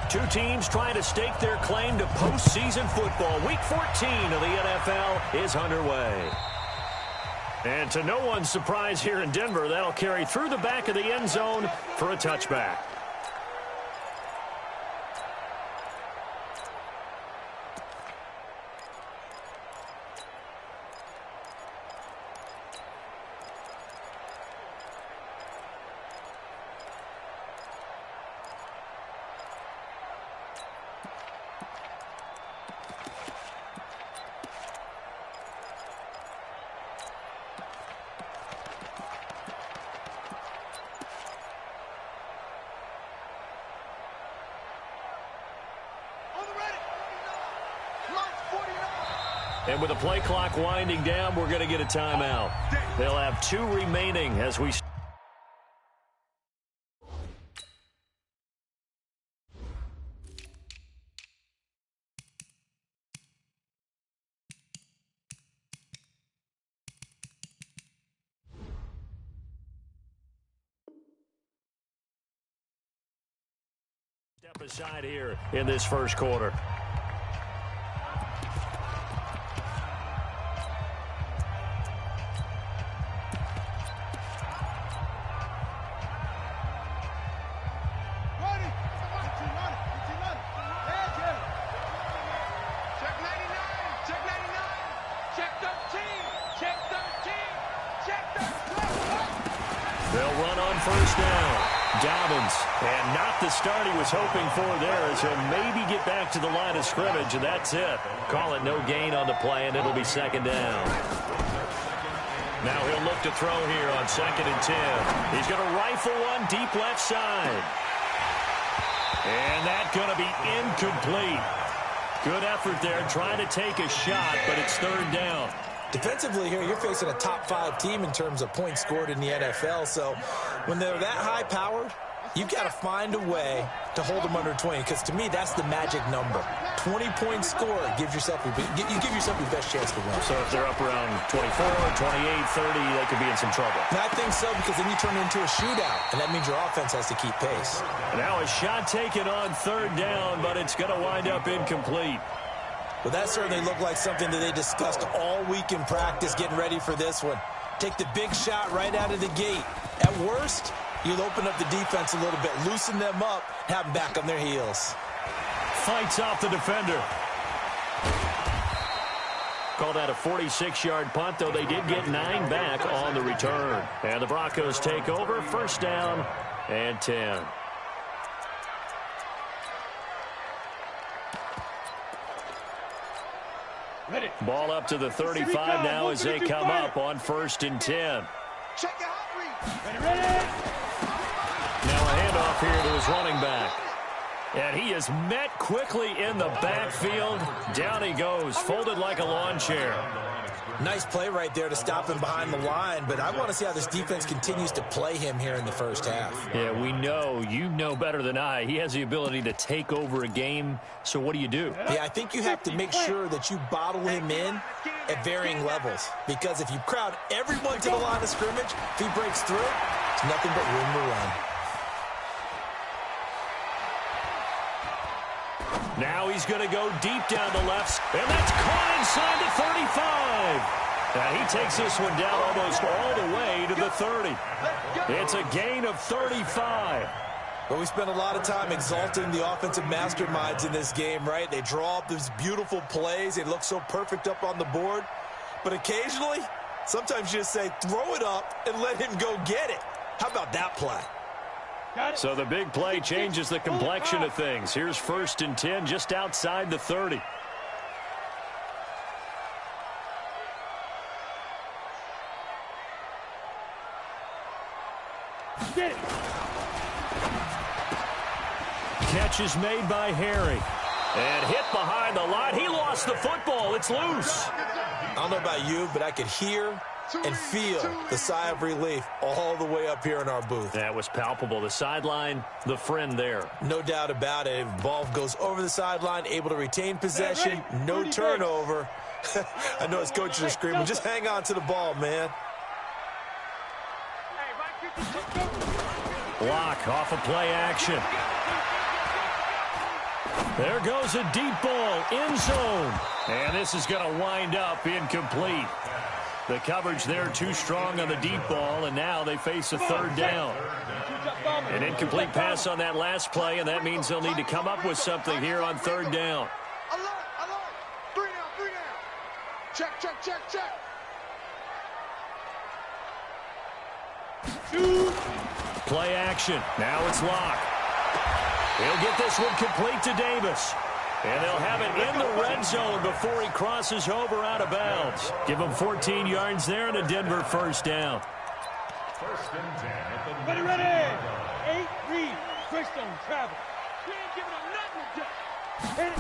Two teams trying to stake their claim to postseason football. Week 14 of the NFL is underway. And to no one's surprise here in Denver, that'll carry through the back of the end zone for a touchback. And with the play clock winding down, we're going to get a timeout. They'll have 2 remaining as we step aside here in this first quarter. And not the start he was hoping for there, as he'll maybe get back to the line of scrimmage, and that's it. Call it no gain on the play, and it'll be second down. Now he'll look to throw here on 2nd and 10. He's going to rifle one deep left side. And that's going to be incomplete. Good effort there, trying to take a shot, but it's 3rd down. Defensively here, you're facing a top 5 team in terms of points scored in the NFL, so when they're that high-powered, you've got to find a way to hold them under 20, because to me, that's the magic number. 20-point score gives yourself you give yourself your best chance to win. So if they're up around 24, 28, 30, they could be in some trouble. And I think so, because then you turn it into a shootout, and that means your offense has to keep pace. Now a shot taken on 3rd down, but it's going to wind up incomplete. Well, that certainly looked like something that they discussed all week in practice, getting ready for this one. Take the big shot right out of the gate. At worst, you'll open up the defense a little bit, loosen them up, have them back on their heels. Fights off the defender. Called that a 46-yard punt, though they did get 9 back on the return. And the Broncos take over, 1st down and 10. Ready. Ball up to the 35 now as they come up on 1st and 10. Check your hot read. Ready. Now a handoff here to his running back. And he is met quickly in the backfield. Down he goes, folded like a lawn chair. Nice play right there to stop him behind the line, but I want to see how this defense continues to play him here in the first half. Yeah, we know. You know better than I. He has the ability to take over a game, so what do you do? Yeah, I think you have to make sure that you bottle him in at varying levels, because if you crowd everyone to the line of scrimmage, if he breaks through, it's nothing but room to run. Now he's going to go deep down the left, and that's caught inside the 35. Now he takes this one down almost all the way to the 30. It's a gain of 35. But we spent a lot of time exalting the offensive masterminds in this game, right? They draw up these beautiful plays. They look so perfect up on the board. But occasionally, sometimes you just say, throw it up and let him go get it. How about that play? So the big play changes the complexion of things. Here's 1st and 10 just outside the 30. Catch is made by Harry. And hit behind the line. He lost the football. It's loose. I don't know about you, but I could hear and feel the sigh of relief all the way up here in our booth. That was palpable. The sideline, the friend there. No doubt about it. Ball goes over the sideline, able to retain possession, no turnover. I know his coaches are screaming, just hang on to the ball, man. Block off of play action. There goes a deep ball, end zone. And this is going to wind up incomplete. The coverage there too strong on the deep ball, and now they face a third down. An incomplete pass on that last play, and that means they'll need to come up with something here on third down. Alert. 3 down. Check. Play action. Now it's Locke. He'll get this one complete to Davis. And they'll have it in the red zone before he crosses over out of bounds. Give him 14 yards there and a Denver first down. Ready. 8 read. Greystone travel. We ain't giving him nothing today.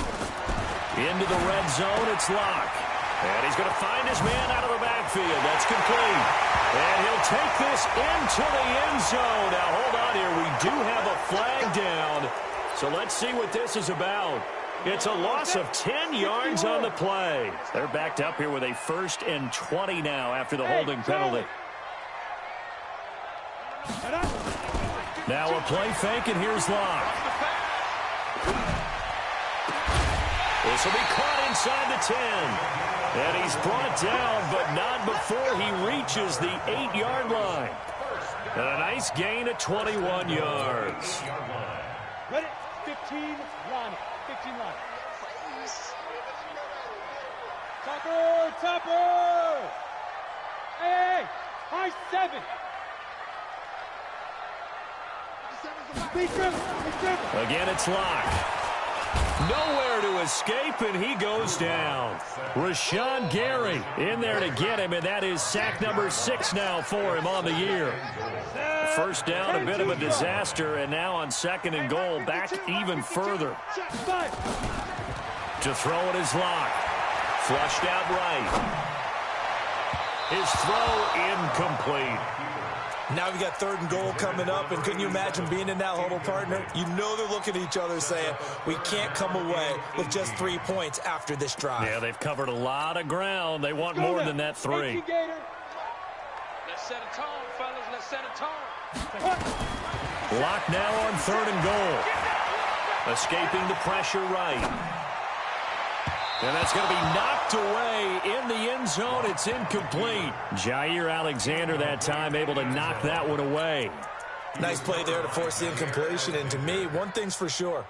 Into the red zone, it's Locke. And he's going to find his man out of the backfield. That's complete. And he'll take this into the end zone. Now, hold on here. We do have a flag down. So let's see what this is about. It's a loss of 10 yards on the play. They're backed up here with a 1st and 20 now after the holding penalty. Now a play fake, and here's Locke. This will be caught inside the 10. And he's brought down, but not before he reaches the 8-yard line. And a nice gain of 21 yards. Ready. 15 line. 15 line. Topper. Hey. High 7. Again, it's Locke. Nowhere to escape, and he goes down. Rashawn Gary in there to get him, and that is sack number 6 now for him on the year. First down, a bit of a disaster, and now on 2nd and goal, back even further. To throw it is Locke. Flushed out right. His throw incomplete. Now we got 3rd and goal coming up, and couldn't you imagine being in that huddle, partner? You know they're looking at each other saying, we can't come away with just 3 points after this drive. Yeah, they've covered a lot of ground. They want more than that 3. Let's set a tone, fellas. Let's set a tone. Locke now on 3rd and goal. Escaping the pressure right. And that's going to be knocked away in the end zone. It's incomplete. Jair Alexander that time able to knock that one away. Nice play there to force the incompletion. And to me, one thing's for sure.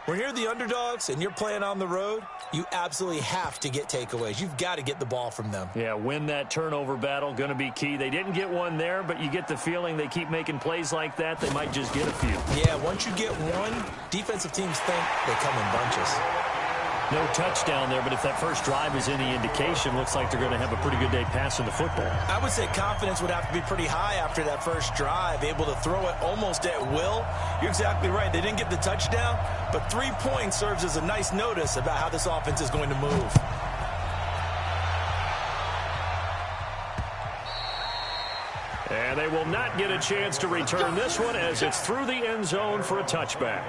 When you're the underdogs and you're playing on the road, you absolutely have to get takeaways. You've got to get the ball from them. Yeah, win that turnover battle, going to be key. They didn't get one there, but you get the feeling they keep making plays like that, they might just get a few. Yeah, once you get one, defensive teams think they come in bunches. No touchdown there, but if that first drive is any indication, looks like they're going to have a pretty good day passing the football. I would say confidence would have to be pretty high after that first drive, able to throw it almost at will. You're exactly right. They didn't get the touchdown, but 3 points serves as a nice notice about how this offense is going to move. And they will not get a chance to return this one as it's through the end zone for a touchback.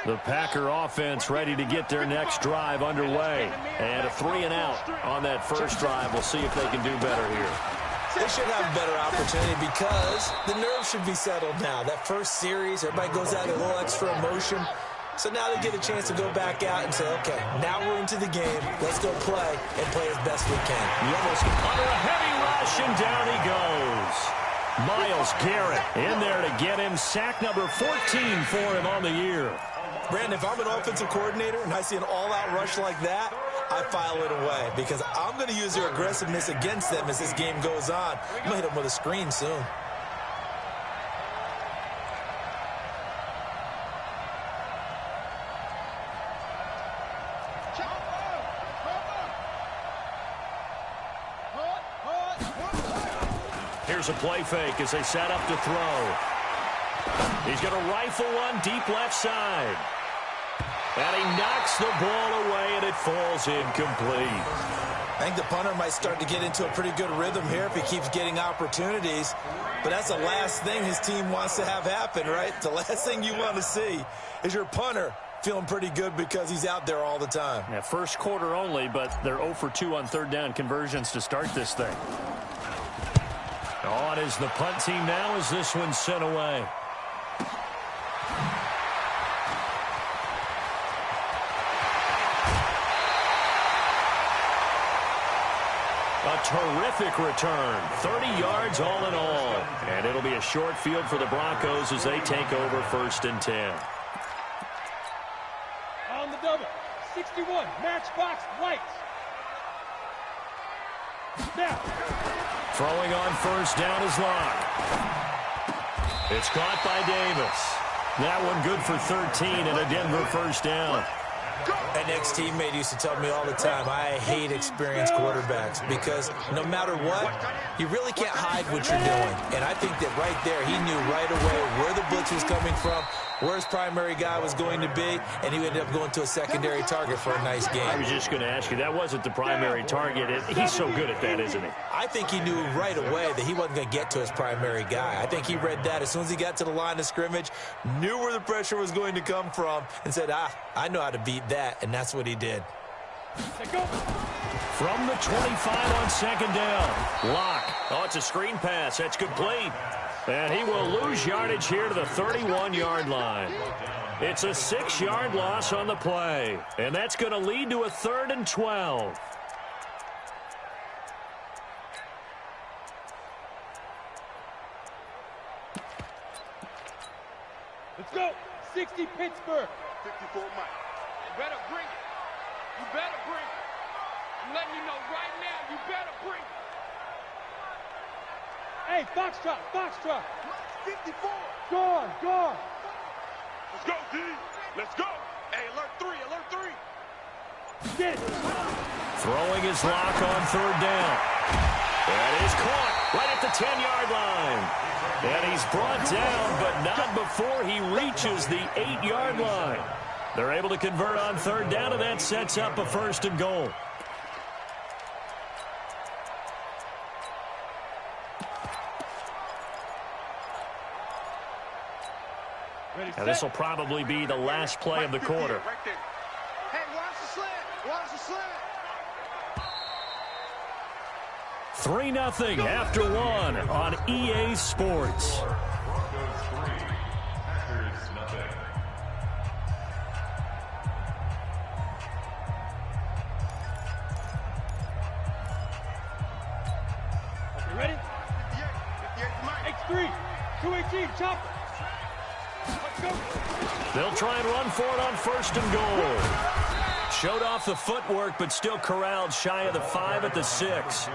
The Packer offense ready to get their next drive underway. And a 3-and-out on that first drive. We'll see if they can do better here. They should have a better opportunity because the nerves should be settled now. That first series, everybody goes out with a little extra emotion. So now they get a chance to go back out and say, okay, now we're into the game. Let's go play and play as best we can. Almost under a heavy rush, and down he goes. Myles Garrett in there to get him. Sack number 14 for him on the year. Brandon, if I'm an offensive coordinator and I see an all-out rush like that, I file it away because I'm going to use their aggressiveness against them as this game goes on. I'm going to hit them with a screen soon. Here's a play fake as they set up to throw. He's going to rifle one deep left side. And he knocks the ball away, and it falls incomplete. I think the punter might start to get into a pretty good rhythm here if he keeps getting opportunities. But that's the last thing his team wants to have happen, right? The last thing you want to see is your punter feeling pretty good because he's out there all the time. Yeah, first quarter only, but they're 0 for 2 on third down conversions to start this thing. On is the punt team now as this one's sent away. A terrific return. 30 yards all in all. And it'll be a short field for the Broncos as they take over 1st and 10. On the double. 61. Matchbox lights. Now. Throwing on 1st down is Locke. It's caught by Davis. That one good for 13 and a Denver 1st down. An ex-teammate used to tell me all the time, I hate experienced quarterbacks because no matter what, you really can't hide what you're doing. And I think that right there, he knew right away where the blitz was coming from, where his primary guy was going to be, and he ended up going to a secondary target for a nice game. I was just going to ask you, that wasn't the primary target. He's so good at that, isn't he? I think he knew right away that he wasn't going to get to his primary guy. I think he read that as soon as he got to the line of scrimmage, knew where the pressure was going to come from, and said, I know how to beat that, and that's what he did. From the 25 on 2nd down, Locke. Oh, it's a screen pass. That's complete. And he will lose yardage here to the 31-yard line. It's a 6-yard loss on the play. And that's going to lead to a 3rd and 12. Let's go. 60 Pittsburgh. 54 Mike. You better bring it. You better bring it. I'm letting you know right now, you better bring it. Hey, Foxtrot, Foxtrot. 54. Gone. Let's go, D. Let's go. Hey, alert 3, alert 3. Get it. Throwing his Locke on 3rd down. That is caught right at the 10-yard line. And he's brought down, but not before he reaches the 8-yard line. They're able to convert on 3rd down, and that sets up a 1st and goal. Now, this will probably be the last play of the quarter. Hey, watch the slant. Watch the slant. 3-0 after 1 on EA Sports. You ready? 58 X3, 218, chopper. They'll try and run for it on 1st and goal. Showed off the footwork, but still corralled shy of the 5 at the 6.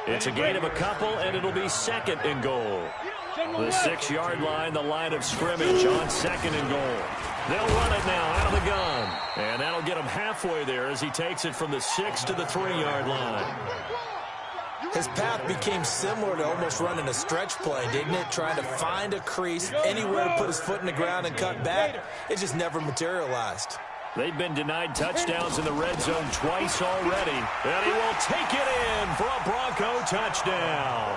It's a gain of a couple, and it'll be 2nd and goal. The 6-yard line, the line of scrimmage on 2nd and goal. They'll run it now out of the gun. And that'll get him halfway there as he takes it from the 6 to the 3-yard line. His path became similar to almost running a stretch play, didn't it? Trying to find a crease, anywhere to put his foot in the ground and cut back. It just never materialized. They've been denied touchdowns in the red zone twice already. And he will take it in for a Bronco touchdown.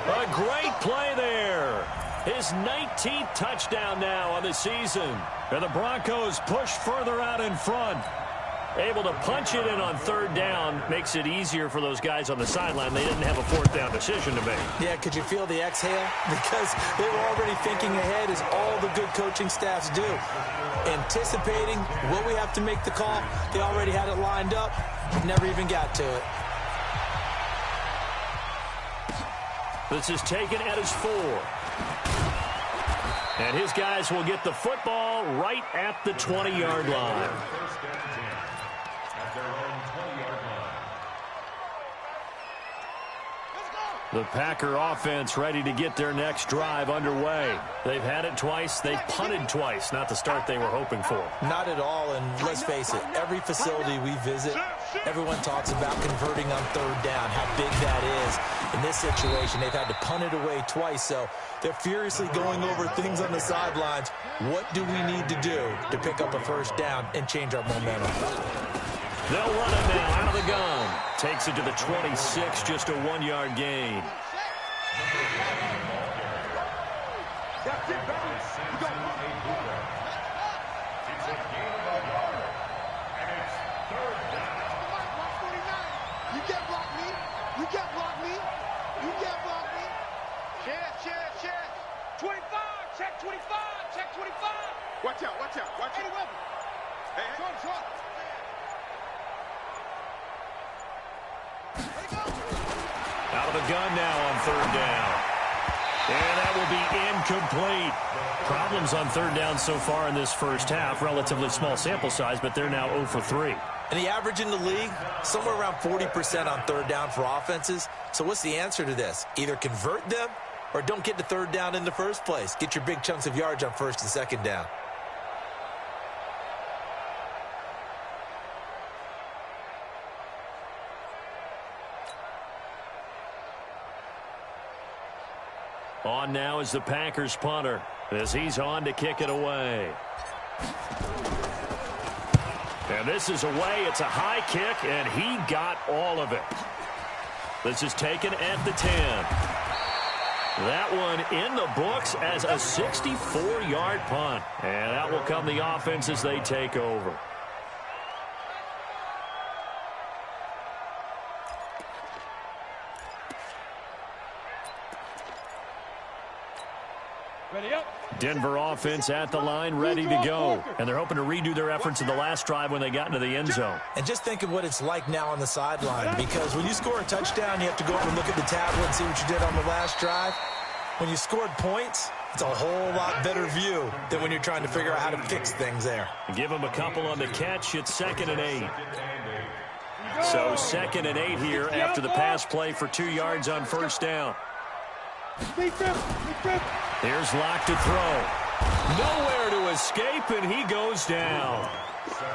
A great play there. His 19th touchdown now on the season. And the Broncos push further out in front. Able to punch it in on 3rd down makes it easier for those guys on the sideline. They didn't have a 4th down decision to make. Yeah, could you feel the exhale? Because they were already thinking ahead, as all the good coaching staffs do. Anticipating what we have to make the call. They already had it lined up. Never even got to it. This is taken at his 4. And his guys will get the football right at the 20-yard line. The Packer offense ready to get their next drive underway. They've had it twice. They've punted twice. Not the start they were hoping for. Not at all, and let's face it, every facility we visit, everyone talks about converting on 3rd down, how big that is. In this situation, they've had to punt it away twice, so they're furiously going over things on the sidelines. What do we need to do to pick up a 1st down and change our momentum? They'll run it now out of the gun. Takes it to the 26, just a 1-yard gain. That's it, baby. You go. It's a gain of a yard. And it's third down. 149. You can't block me. You can't block me. You can't block me. Share. 25. Check 25. Check 25. Watch out. Watch out. Any weapon. Hey. Short. Out of the gun now on third down. And that will be incomplete. Problems on third down so far in this first half. Relatively small sample size, but they're now 0 for 3. And the average in the league, somewhere around 40% on third down for offenses. So what's the answer to this? Either convert them or don't get to third down in the first place. Get your big chunks of yards on first and second down. On now is the Packers punter as he's on to kick it away. And this is away. It's a high kick, and he got all of it. This is taken at the 10. That one in the books as a 64-yard punt. And that will come the offense as they take over. Ready up. Denver offense at the line, ready to go. And they're hoping to redo their efforts in the last drive when they got into the end zone. And just think of what it's like now on the sideline, because when you score a touchdown, you have to go up and look at the tablet and see what you did on the last drive. When you scored points, it's a whole lot better view than when you're trying to figure out how to fix things there. Give them a couple on the catch. It's 2nd and 8. So 2nd and 8 here after the pass play for 2 yards on first down. Here's Locke to throw. Nowhere to escape, and he goes down.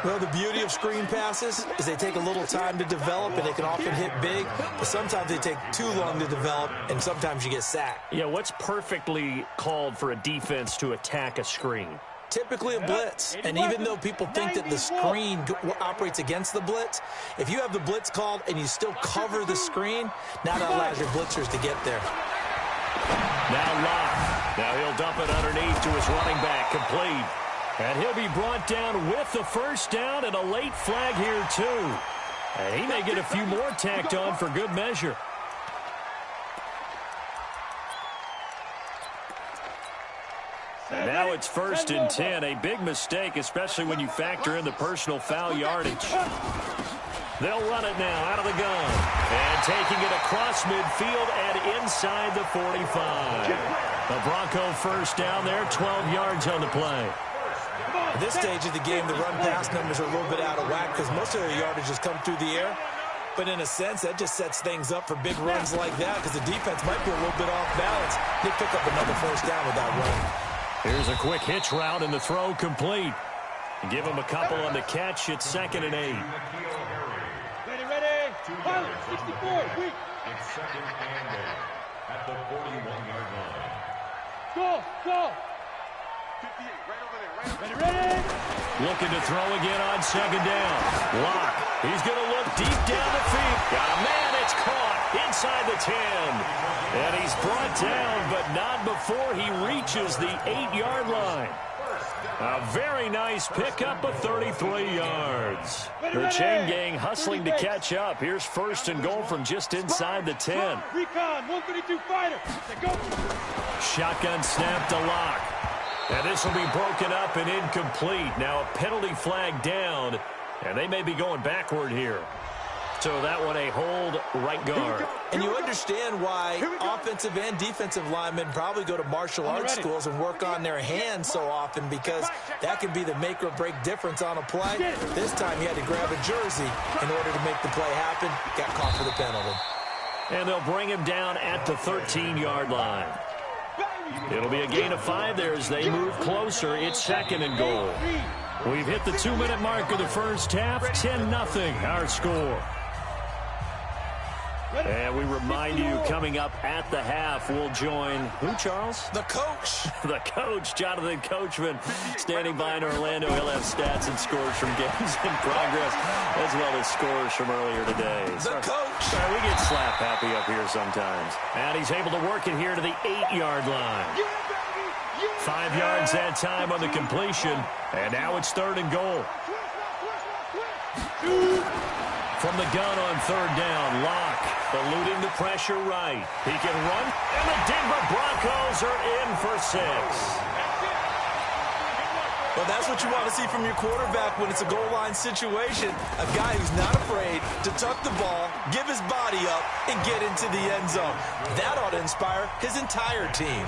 Well, the beauty of screen passes is they take a little time to develop, and they can often hit big, but sometimes they take too long to develop, and sometimes you get sacked. Yeah, what's perfectly called for a defense to attack a screen? Typically a blitz, and even though people think that the screen operates against the blitz, if you have the blitz called and you still cover the screen, now that allows your blitzers to get there. Now Locke. Now he'll dump it underneath to his running back, complete. And he'll be brought down with the first down and a late flag here too. And he may get a few more tacked on for good measure. And now it's 1st and 10. A big mistake, especially when you factor in the personal foul yardage. They'll run it now out of the gun. And taking it across midfield and inside the 45. The Bronco first down there, 12 yards on the play. At this stage of the game, the run-pass numbers are a little bit out of whack because most of their yardage has come through the air. But in a sense, that just sets things up for big runs like that because the defense might be a little bit off balance. They pick up another first down with that run. Here's a quick hitch route and the throw complete. Give him a couple on the catch. It's 2nd and 8. Ready. Pilot, 64, weak. It's 2nd and 8 at the 41-yard line. Go. 58, right over there. Ready. Looking to throw again on 2nd down. Locke. He's going to look deep down the field. Got a man. It's caught inside the 10. And he's brought down, but not before he reaches the 8-yard line. A very nice pickup of 33 yards. The chain gang hustling to catch up. Here's 1st and goal from just inside the 10. Recon, 132 fighter. Go. Shotgun snap to Locke. And this will be broken up and incomplete. Now a penalty flag down, and they may be going backward here. So that one a hold right guard. And you understand why offensive and defensive linemen probably go to martial arts schools and work on their hands so often, because that can be the make or break difference on a play. This time he had to grab a jersey in order to make the play happen. Got caught for the penalty. And they'll bring him down at the 13-yard line. It'll be a gain of 5 there as they move closer. It's 2nd and goal. We've hit the 2-minute mark of the first half. 10-0 our score. And we remind you, coming up at the half, we'll join who, Charles? The coach. The coach, Jonathan Coachman, standing by in Orlando. He'll have stats and scores from games in progress, as well as scores from earlier today. The coach. Sorry, we get slap happy up here sometimes. And he's able to work it here to the 8-yard line. 5 yards that time on the completion. And now it's 3rd and goal. From the gun on 3rd down, Locke eluding the pressure right. He can run, and the Denver Broncos are in for 6. Well, that's what you want to see from your quarterback when it's a goal line situation. A guy who's not afraid to tuck the ball, give his body up, and get into the end zone. That ought to inspire his entire team.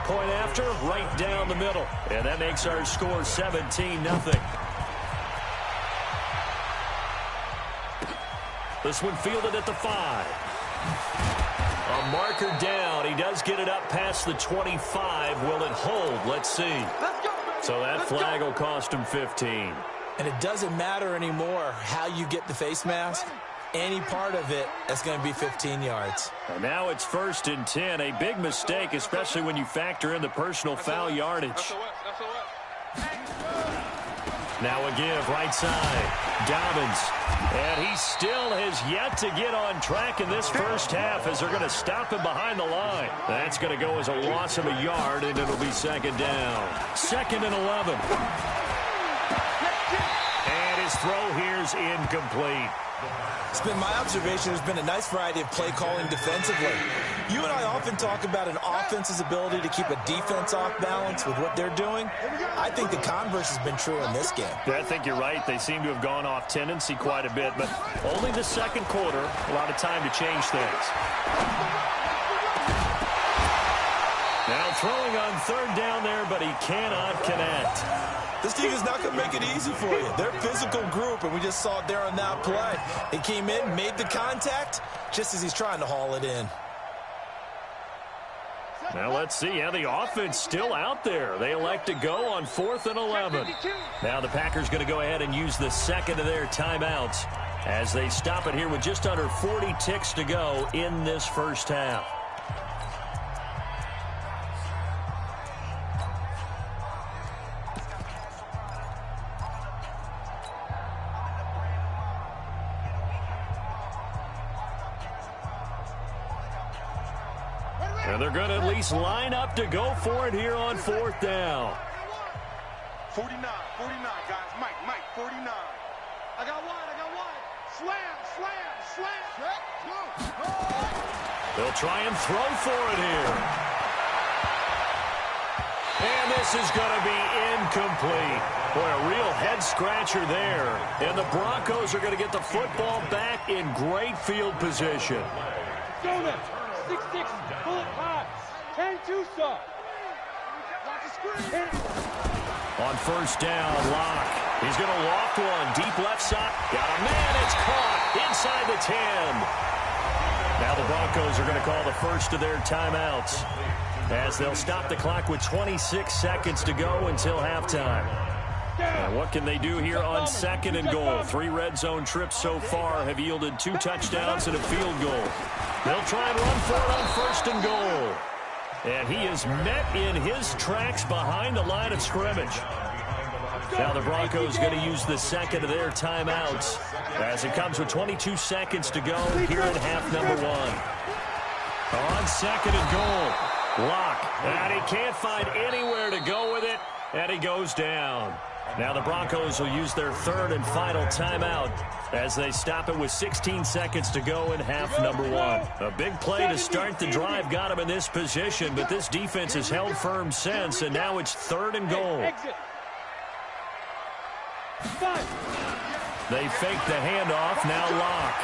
Point after, right down the middle. And that makes our score 17-0. This one fielded at the 5. A marker down. He does get it up past the 25. Will it hold? Let's see. So that flag will cost him 15. And it doesn't matter anymore how you get the face mask. Any part of it, that's going to be 15 yards. And now it's 1st and 10. A big mistake, especially when you factor in the personal foul yardage. Now a give, right side. Dobbins. And he still has yet to get on track in this first half as they're going to stop him behind the line. That's going to go as a loss of a yard, and it'll be 2nd down. 2nd and 11. And his throw here's incomplete. It's been my observation there's been a nice variety of play calling defensively. You and I often talk about an offense's ability to keep a defense off balance with what they're doing. I think the converse has been true in this game. Yeah, I think you're right. They seem to have gone off tendency quite a bit, but only the 2nd quarter, a lot of time to change things. Now throwing on 3rd down there, but he cannot connect. This team is not going to make it easy for you. They're a physical group, and we just saw it there on that play. He came in, made the contact, just as he's trying to haul it in. Now let's see. Yeah, the offense still out there. They elect to go on 4th and 11. Now the Packers going to go ahead and use the 2nd of their timeouts as they stop it here with just under 40 ticks to go in this first half. And they're going to at least line up to go for it here on 4th down. 49, guys. Mike, 49. I got one. Slam. They'll try and throw for it here. And this is going to be incomplete. Boy, a real head-scratcher there. And the Broncos are going to get the football back in great field position. Donut. 6-6, bullet hot. 10-2 stop. Watch the screen. On 1st down, Locke. He's going to loft one. Deep left side. Got a man. It's caught inside the 10. Now the Broncos are going to call the first of their timeouts as they'll stop the clock with 26 seconds to go until halftime. And what can they do here on 2nd and goal? 3 red zone trips so far have yielded 2 touchdowns and a field goal. They'll try and run for it on 1st and goal. And he is met in his tracks behind the line of scrimmage. Now the Broncos going to use the 2nd of their timeouts as it comes with 22 seconds to go here in half number 1. On 2nd and goal, Locke. And he can't find anywhere to go with it, and he goes down. Now the Broncos will use their 3rd and final timeout as they stop it with 16 seconds to go in half number 1. A big play to start the drive got him in this position, but this defense has held firm since, and now it's 3rd and goal. They fake the handoff, now Locke.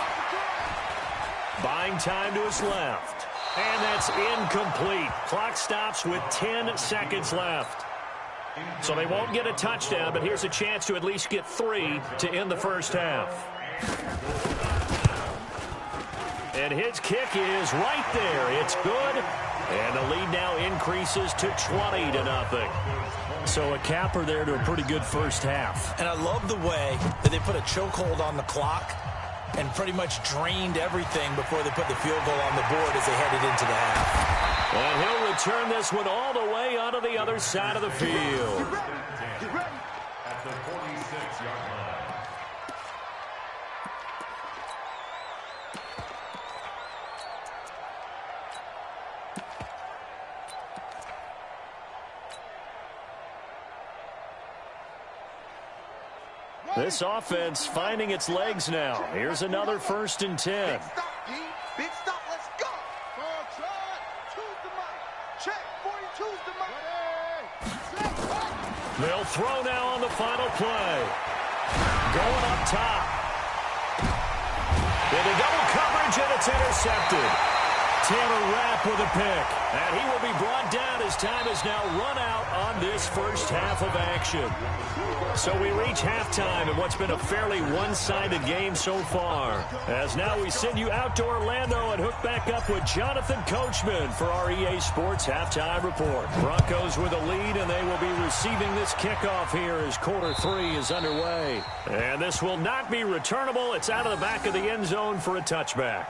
Buying time to his left. And that's incomplete. Clock stops with 10 seconds left. So they won't get a touchdown, but here's a chance to at least get 3 to end the first half. And his kick is right there. It's good. And the lead now increases to 20-0. So a capper there to a pretty good first half. And I love the way that they put a chokehold on the clock. and pretty much drained everything before they put the field goal on the board as they headed into the half. And he'll return this one all the way onto the other side of the field. Get ready. At the 46-yard line. This offense finding its legs now. Here's another 1st and 10. Big stop, D. Big stop. Let's go. Choose the mic. Check. 42's the mic. They'll throw now on the final play. Going up top. Into double coverage, and it's intercepted. Taylor Rapp with a pick. And he will be brought down as time is now run out on this first half of action. So we reach halftime in what's been a fairly one-sided game so far. As now we send you out to Orlando and hook back up with Jonathan Coachman for our EA Sports Halftime Report. Broncos with a lead, and they will be receiving this kickoff here as quarter 3 is underway. And this will not be returnable. It's out of the back of the end zone for a touchback.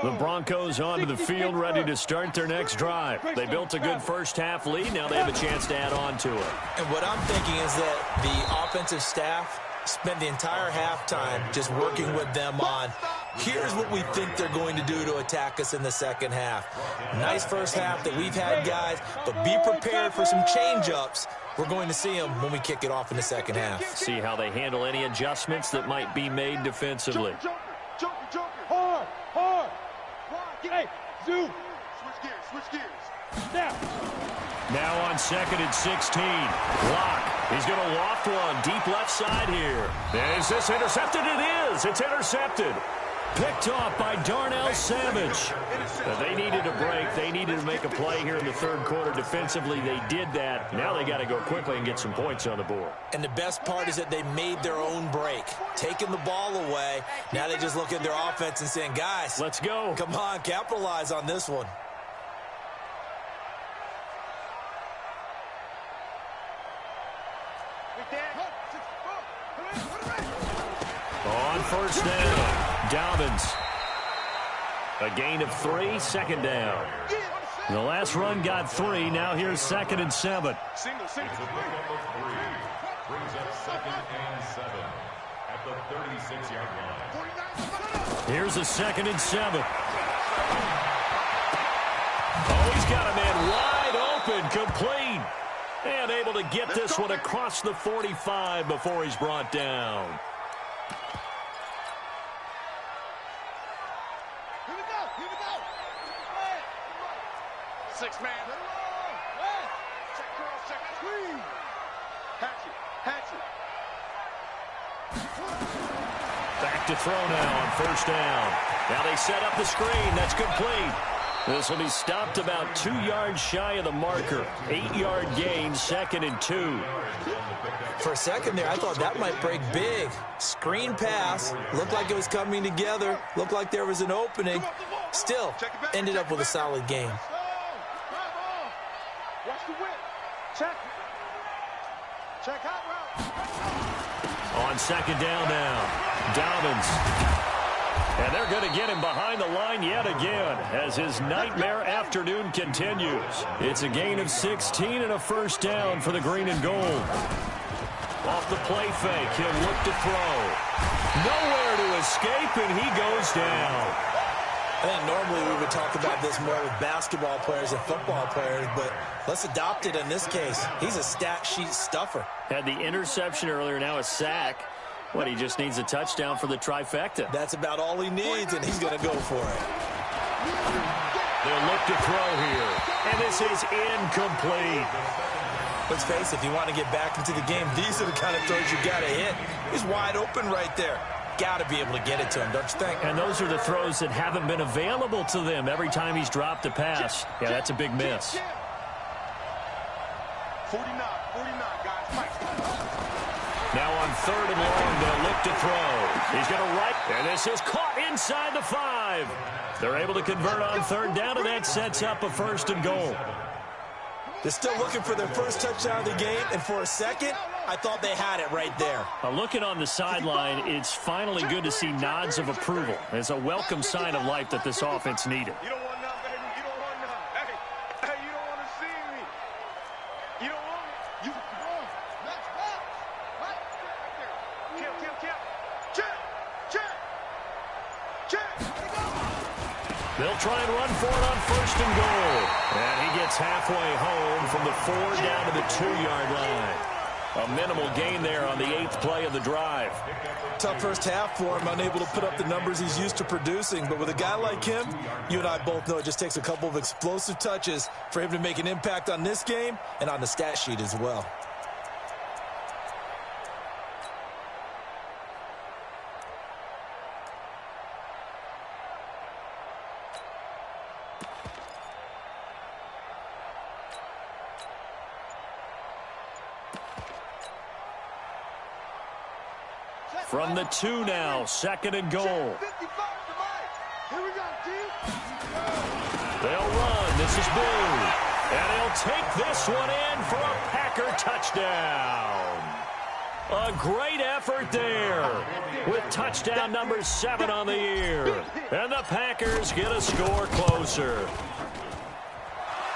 The Broncos onto the field, ready to start their next drive. They built a good first half lead. Now they have a chance to add on to it. And what I'm thinking is that the offensive staff spent the entire halftime just working with them on, here's what we think they're going to do to attack us in the second half. Nice first half that we've had, guys, but be prepared for some change-ups. We're going to see them when we kick it off in the second half. See how they handle any adjustments that might be made defensively. Joker. Hard. Hey, zoom. Switch gears. Now on 2nd and 16. Lock. He's going to loft one deep left side here. Is this intercepted? It is. It's intercepted. Picked off by Darnell Savage. They needed a break. They needed to make a play here in the third quarter defensively. They did that. Now they got to go quickly and get some points on the board. And the best part is that they made their own break, taking the ball away. Now they just look at their offense and saying, guys, let's go. Come on, capitalize on this one. On first down, Dobbins. A gain of 3, 2nd down. The last run got 3. Now here's 2nd and 7. Single. It's a pickup of 3. Brings up 2nd and 7 at the 36-yard line. Here's a 2nd and 7. Oh, he's got a man wide open, complete. And able to get this one across the 45 before he's brought down. Here we go. 6 man. Check girls, check screen. Hatchet. Back to throw now on first down. Now they set up the screen. That's complete. This will be stopped about 2 yards shy of the marker. 8-yard gain, 2nd and 2. For a second there, I thought that might break big. Screen pass. Looked like it was coming together. Looked like there was an opening. Still, ended up with a solid game. Watch the whip. Check out route. On 2nd down now, Dobbins. And they're going to get him behind the line yet again as his nightmare afternoon continues. It's a gain of 16 and a first down for the green and gold. Off the play fake, he'll look to throw. Nowhere to escape, and he goes down. I think normally we would talk about this more with basketball players and football players, but let's adopt it in this case. He's a stat sheet stuffer. Had the interception earlier, now a sack. What, he just needs a touchdown for the trifecta. That's about all he needs, and he's going to go for it. They'll look to throw here, and this is incomplete. Let's face it, if you want to get back into the game, these are the kind of throws you got to hit. He's wide open right there. Got to be able to get it to him, don't you think? And those are the throws that haven't been available to them every time he's dropped a pass. Yeah, that's a big miss. 49, guys. Fight. Now on 3rd and long, they'll look to throw. He's going to right, and this is caught inside the 5. They're able to convert on 3rd down, and that sets up a 1st and goal. They're still looking for their first touchdown of the game, and for a second, I thought they had it right there. Looking on the sideline, it's finally good to see nods of approval. It's a welcome sign of life that this offense needed. You don't want none, baby. You don't want none. Hey, you don't want to see me. You don't want me. You come on. Let's go. Right there. Kill. Check. They'll try and run for it on 1st and goal. And he gets halfway home from the 4 down to the 2-yard line. A minimal gain there on the 8th play of the drive. Tough first half for him, unable to put up the numbers he's used to producing. But with a guy like him, you and I both know it just takes a couple of explosive touches for him to make an impact on this game and on the stat sheet as well. From the 2 now, 2nd and goal. Here we go, team. They'll run. This is Blue. And he'll take this one in for a Packer touchdown. A great effort there with touchdown number 7 on the year. And the Packers get a score closer.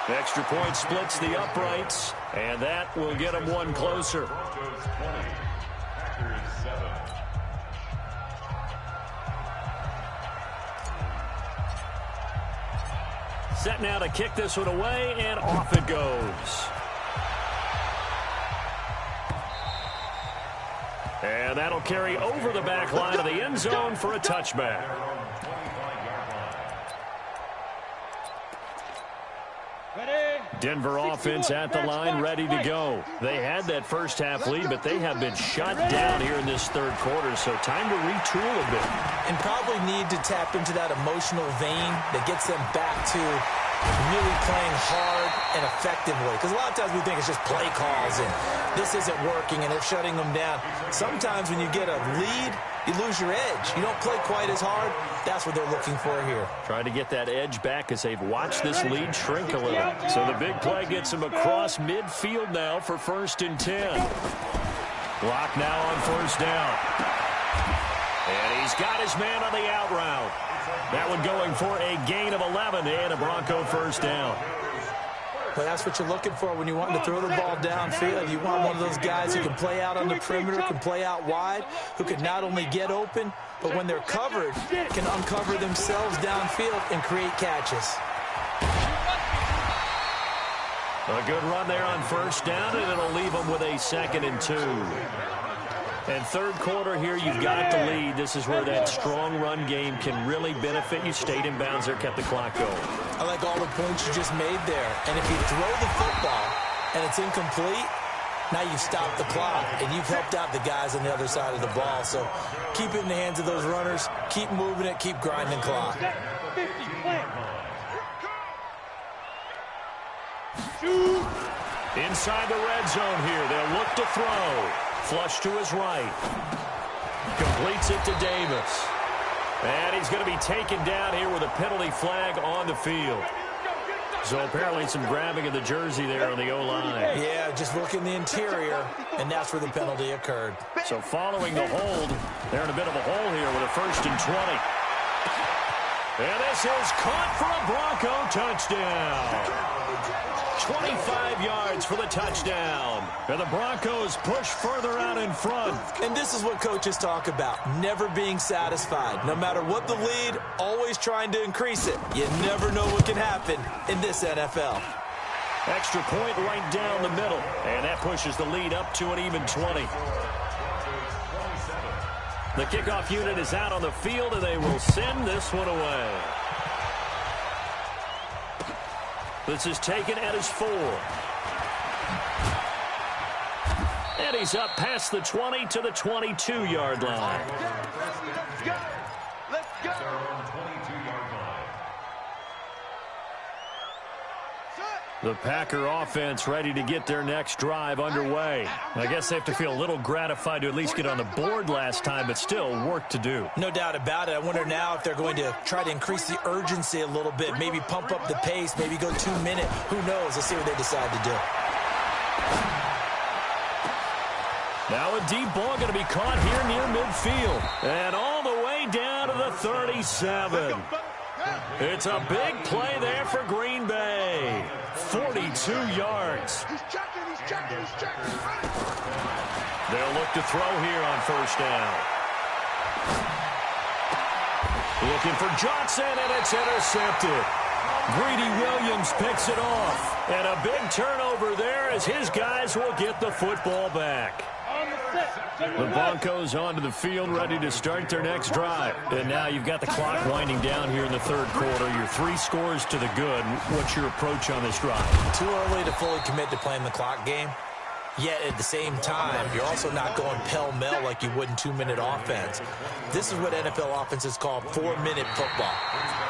Extra point splits the uprights, and that will get them one closer. Set now to kick this one away, and off it goes. And that'll carry over the back line of the end zone for a touchback. Denver offense at the line, ready to go. They had that first half lead, but they have been shut down here in this 3rd quarter, so time to retool a bit. And probably need to tap into that emotional vein that gets them back to really playing hard and effectively. Because a lot of times we think it's just play calls and this isn't working and they're shutting them down. Sometimes when you get a lead, you lose your edge. You don't play quite as hard. That's what they're looking for here. Trying to get that edge back as they've watched this lead shrink a little. So the big play gets them across midfield now for 1st and 10. Block now on 1st down. And he's got his man on the out route. That one going for a gain of 11 and a Bronco 1st down. But that's what you're looking for when you want to throw the ball downfield. You want one of those guys who can play out on the perimeter, can play out wide, who can not only get open, but when they're covered, can uncover themselves downfield and create catches. A good run there on 1st down, and it'll leave them with a 2nd and 2. And 3rd quarter here, you've got the lead. This is where that strong run game can really benefit you. Stayed in bounds there, kept the clock going. I like all the points you just made there. And if you throw the football and it's incomplete, now you've stopped the clock and you've helped out the guys on the other side of the ball. So keep it in the hands of those runners. Keep moving it. Keep grinding clock. Inside the red zone here. They'll look to throw. Flush to his right. Completes it to Davis. And he's going to be taken down here with a penalty flag on the field. So apparently some grabbing of the jersey there on the O-line. Yeah, just look in the interior, and that's where the penalty occurred. So following the hold, they're in a bit of a hole here with a 1st and 20. And this is caught for a Bronco touchdown. 25 yards for the touchdown. And the Broncos push further out in front. And this is what coaches talk about, never being satisfied. No matter what the lead, always trying to increase it. You never know what can happen in this NFL. Extra point right down the middle. And that pushes the lead up to an even 20. The kickoff unit is out on the field, and they will send this one away. This is taken at his 4. And he's up past the 20 to the 22-yard line. Let's go. Let's go. The Packer offense ready to get their next drive underway. I guess they have to feel a little gratified to at least get on the board last time, but still work to do. No doubt about it. I wonder now if they're going to try to increase the urgency a little bit, maybe pump up the pace, maybe go 2 minute. Who knows? Let's see what they decide to do. Now a deep ball going to be caught here near midfield. And all the way down to the 37. It's a big play there for Green Bay. 42 yards. He's checking. They'll look to throw here on first down. Looking for Johnson, and it's intercepted. Greedy Williams picks it off. And a big turnover there as his guys will get the football back. The Broncos onto the field, ready to start their next drive. And now you've got the clock winding down here in the third quarter. Your 3 scores to the good. What's your approach on this drive? Too early to fully commit to playing the clock game. Yet at the same time, you're also not going pell-mell like you would in 2-minute offense. This is what NFL offenses call 4-minute football.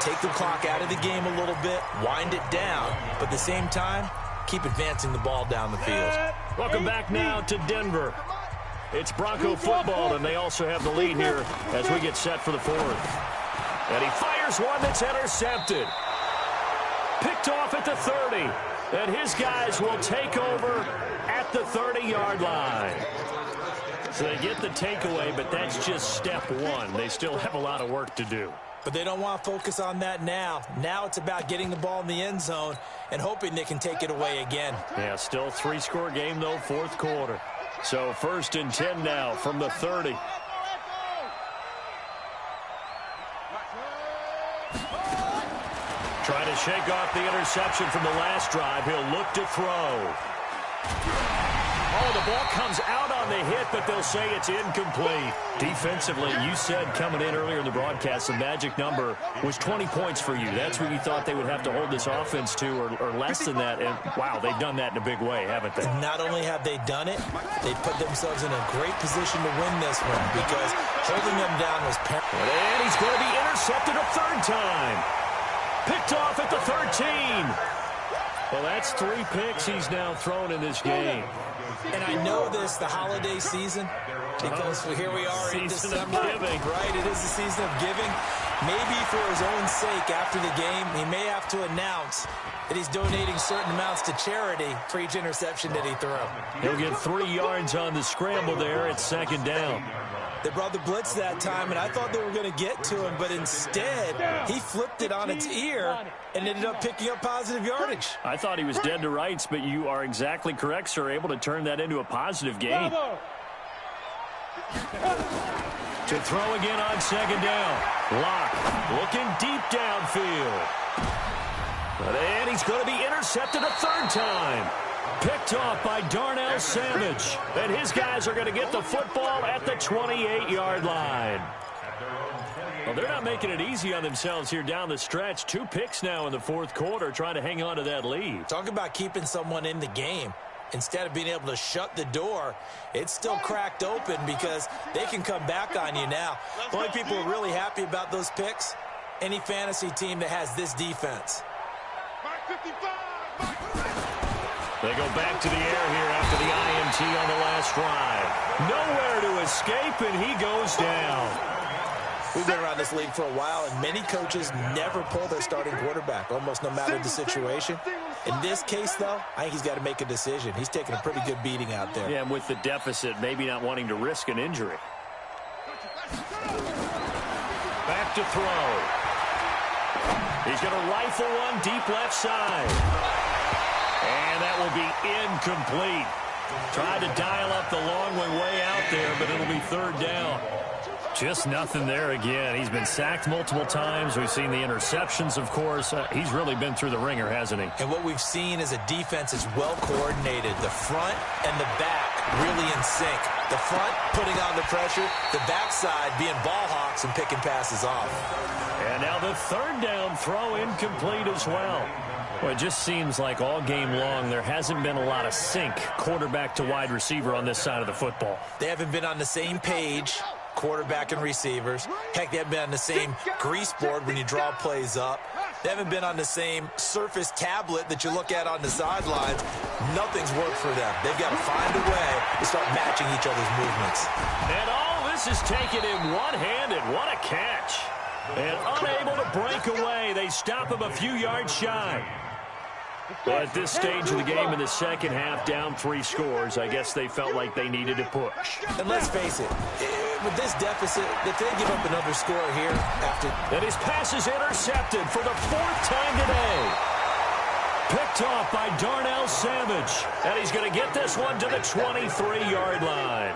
Take the clock out of the game a little bit, wind it down, but at the same time, keep advancing the ball down the field. Welcome back now to Denver. It's Bronco football, and they also have the lead here as we get set for the fourth. And he fires one that's intercepted. Picked off at the 30. And his guys will take over at the 30-yard line. So they get the takeaway, but that's just step one. They still have a lot of work to do. But they don't want to focus on that now. Now it's about getting the ball in the end zone and hoping they can take it away again. Yeah, still 3-score game, though, fourth quarter. So 1st and 10 now from the 30. Trying to shake off the interception from the last drive. He'll look to throw. Oh, the ball comes out on the hit, but they'll say it's incomplete. Defensively, you said coming in earlier in the broadcast, the magic number was 20 points for you. That's what you thought they would have to hold this offense to, or less than that. And, wow, they've done that in a big way, haven't they? Not only have they done it, they put themselves in a great position to win this one because holding them down was paramount. And he's going to be intercepted a 3rd time. Picked off at the 13. Well, that's 3 picks he's now thrown in this game. And I know this, the holiday season, because here we are in December. Right, it is the season of giving. Maybe for his own sake, after the game, he may have to announce that he's donating certain amounts to charity for each interception that he threw. He'll get 3 yards on the scramble there at 2nd down. They brought the blitz that time, and I thought they were going to get to him, but instead, he flipped it on its ear and ended up picking up positive yardage. I thought he was dead to rights, but you are exactly correct, sir, able to turn that into a positive gain. To throw again on 2nd down. Locke looking deep downfield. And he's going to be intercepted a 3rd time. Picked off by Darnell Savage. And his guys are going to get the football at the 28-yard line. Well, they're not making it easy on themselves here down the stretch. 2 picks now in the 4th quarter, trying to hang on to that lead. Talk about keeping someone in the game. Instead of being able to shut the door, it's still cracked open because they can come back on you now. The only people who are really happy about those picks, any fantasy team that has this defense. They go back to the air here after the INT on the last drive. Nowhere to escape, and he goes down. We've been around this league for a while, and many coaches never pull their starting quarterback, almost no matter the situation. In this case, though, I think he's got to make a decision. He's taking a pretty good beating out there. Yeah, and with the deficit, maybe not wanting to risk an injury. Back to throw. He's going to rifle one deep left side. And that will be incomplete. Tried to dial up the long way out there, but it'll be 3rd down. Just nothing there again. He's been sacked multiple times. We've seen the interceptions, of course. He's really been through the ringer, hasn't he? And what we've seen is a defense that's well coordinated. The front and the back really in sync. The front putting on the pressure, the backside being ball hawks and picking passes off. And now the 3rd down throw incomplete as well. Well, it just seems like all game long there hasn't been a lot of sync quarterback to wide receiver on this side of the football. They haven't been on the same page, quarterback and receivers. Heck, they haven't been on the same grease board when you draw plays up. They haven't been on the same Surface tablet that you look at on the sidelines. Nothing's worked for them. They've got to find a way to start matching each other's movements. And all this is taken in one-handed. What a catch. And unable to break away. They stop him a few yards shy. At this stage of the game in the second half, down 3 scores, I guess they felt like they needed to push. And let's face it, with this deficit, if they give up another score here after... And his pass is intercepted for the 4th time today. Picked off by Darnell Savage. And he's going to get this one to the 23-yard line.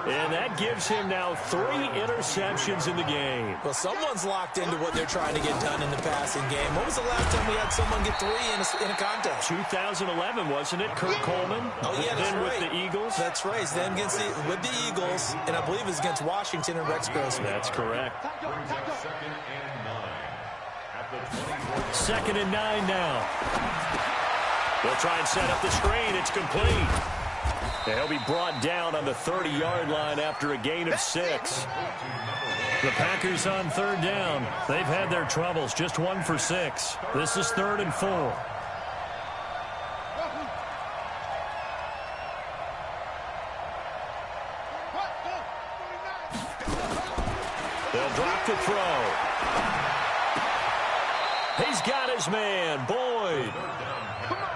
And that gives him now 3 interceptions in the game. Well, someone's locked into what they're trying to get done in the passing game. When was the last time we had someone get 3 in a contest? 2011, wasn't it? Kurt Coleman. Oh, yeah, that's right. With the Eagles. That's right. Then with the Eagles, and I believe it's against Washington and Rex Grossman. That's correct. Second and 9 now. They'll try and set up the screen. It's complete. They'll be brought down on the 30-yard line after a gain of 6. The Packers on 3rd down. They've had their troubles, just 1 for 6. This is 3rd and 4. They'll drop the throw. He's got his man, Boyd.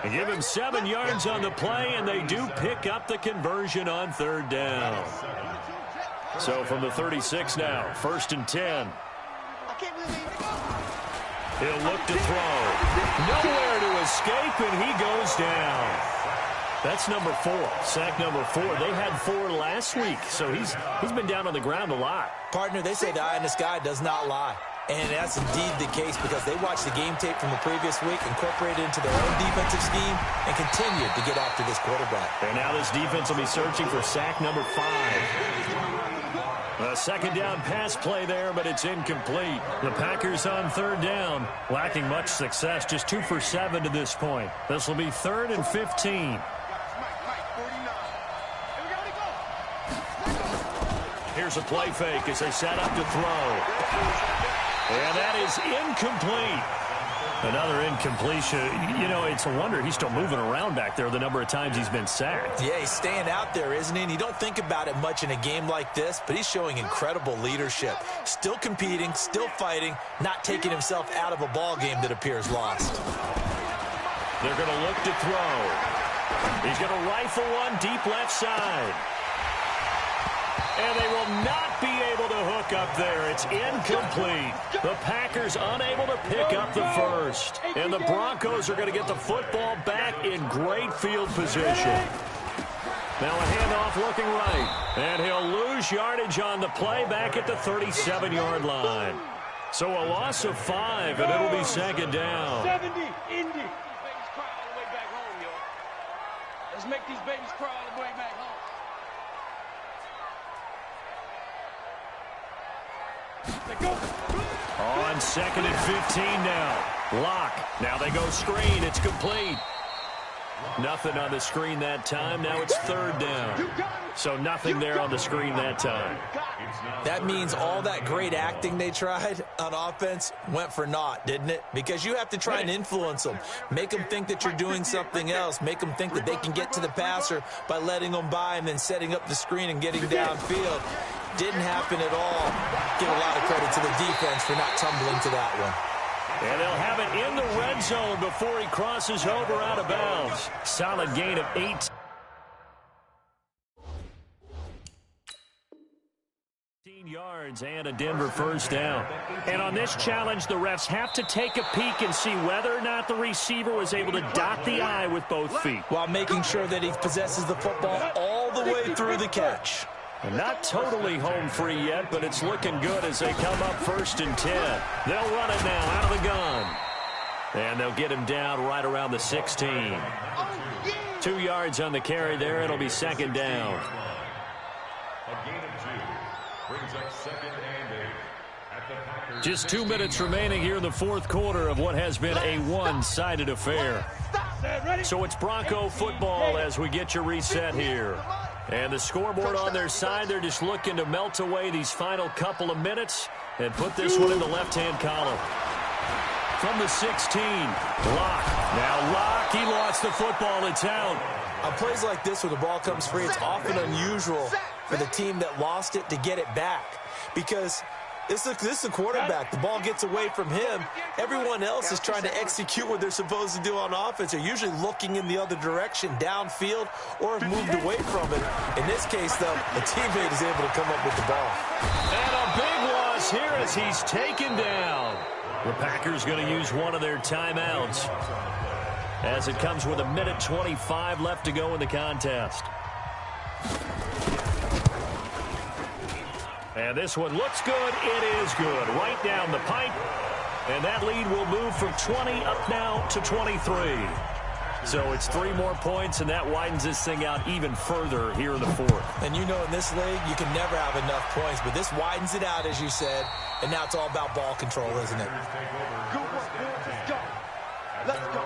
They give him 7 yards on the play, and they do pick up the conversion on 3rd down. So from the 36 now, 1st and 10. He'll look to throw. Nowhere to escape, and he goes down. That's number 4, sack number 4. They had 4 last week, so he's been down on the ground a lot. Partner, they say the eye in the sky does not lie. And that's indeed the case because they watched the game tape from the previous week, incorporated it into their own defensive scheme, and continued to get after this quarterback. And now this defense will be searching for sack number 5. A 2nd down pass play there, but it's incomplete. The Packers on 3rd down, lacking much success, just 2 for 7 to this point. This will be 3rd and 15. Here's a play fake as they set up to throw. And that is incomplete. Another incompletion. You know, it's a wonder he's still moving around back there the number of times he's been sacked. Yeah, he's staying out there, isn't he? And you don't think about it much in a game like this, but he's showing incredible leadership. Still competing, still fighting, not taking himself out of a ball game that appears lost. They're going to look to throw. He's going to rifle one deep left side. And they will not be able to hook up there. It's incomplete. The Packers unable to pick up the first. And the Broncos are going to get the football back in great field position. Now a handoff looking right. And he'll lose yardage on the play back at the 37-yard line. So a loss of 5, and it'll be 2nd down. 70, Indy. Babies cry all the way back home, yo. Let's make these babies cry all the way back home. On 2nd and 15 now. Lock. Now they go screen. It's complete. Nothing on the screen that time. Now it's 3rd down. So nothing there on the screen that time. That means all that great acting they tried on offense went for naught, didn't it? Because you have to try and influence them. Make them think that you're doing something else. Make them think that they can get to the passer by letting them by and then setting up the screen and getting downfield. Didn't happen at all. Give a lot of credit to the defense for not tumbling to that one. And they'll have it in the red zone before he crosses over out of bounds. Solid gain of 8. Yards and a Denver first down. And on this challenge, the refs have to take a peek and see whether or not the receiver was able to dot the I with both feet, while making sure that he possesses the football all the way through the catch. And not totally home free yet, but it's looking good as they come up 1st and 10. They'll run it now out of the gun. And they'll get him down right around the 16. 2 yards on the carry there. It'll be 2nd down. A gain of 2 brings up 2nd and 8 at the Packers. Just 2 minutes remaining here in the 4th quarter of what has been a one-sided affair. So it's Bronco football as we get your reset here. And the scoreboard on their side, they're just looking to melt away these final couple of minutes and put this one in the left-hand column. from the 16. Locke. Now Locke, he lost the football. It's out. On plays like this where the ball comes free, it's often unusual for the team that lost it to get it back. Because this is a quarterback. The ball gets away from him. Everyone else is trying to execute what they're supposed to do on offense. They're usually looking in the other direction, downfield, or have moved away from it. In this case, though, a teammate is able to come up with the ball. And a big loss here as he's taken down. The Packers going to use one of their timeouts as it comes with 1:25 left to go in the contest. And this one looks good. It is good. Right down the pipe. And that lead will move from 20 up now to 23. So it's 3 more points, and that widens this thing out even further here in the fourth. And you know in this league, you can never have enough points, but this widens it out, as you said, and now it's all about ball control, isn't it? Good work, boys. Let's go. Let's go.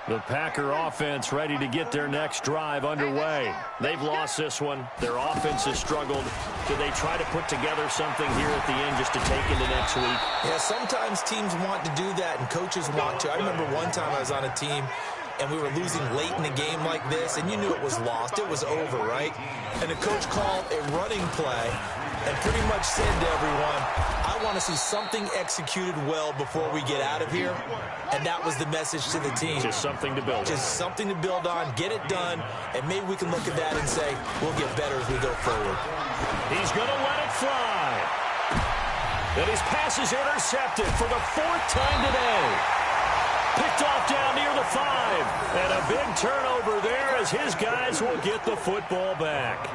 The Packer offense ready to get their next drive underway. They've lost this one. Their offense has struggled. Do they try to put together something here at the end just to take into next week? Yeah, sometimes teams want to do that, and coaches want to. I remember one time I was on a team, and we were losing late in a game like this, and you knew it was lost. It was over, right? And the coach called a running play and pretty much said to everyone, I want to see something executed well before we get out of here. And that was the message to the team. Just something to build on. Just something to build on, get it done, and maybe we can look at that and say, we'll get better as we go forward. He's going to let it fly. And his pass is intercepted for the 4th time today. Picked off down near the 5. And a big turnover there as his guys will get the football back.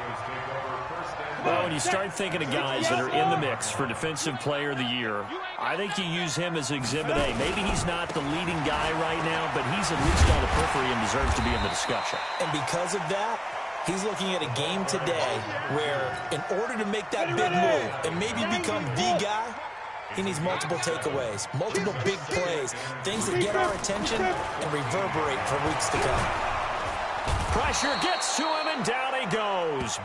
Well, when you start thinking of guys that are in the mix for Defensive Player of the Year, I think you use him as Exhibit A. Maybe he's not the leading guy right now, but he's at least on the periphery and deserves to be in the discussion. And because of that, he's looking at a game today where in order to make that big move and maybe become the guy, he needs multiple takeaways, multiple big plays, things that get our attention and reverberate for weeks to come. Pressure gets to him, and down he goes.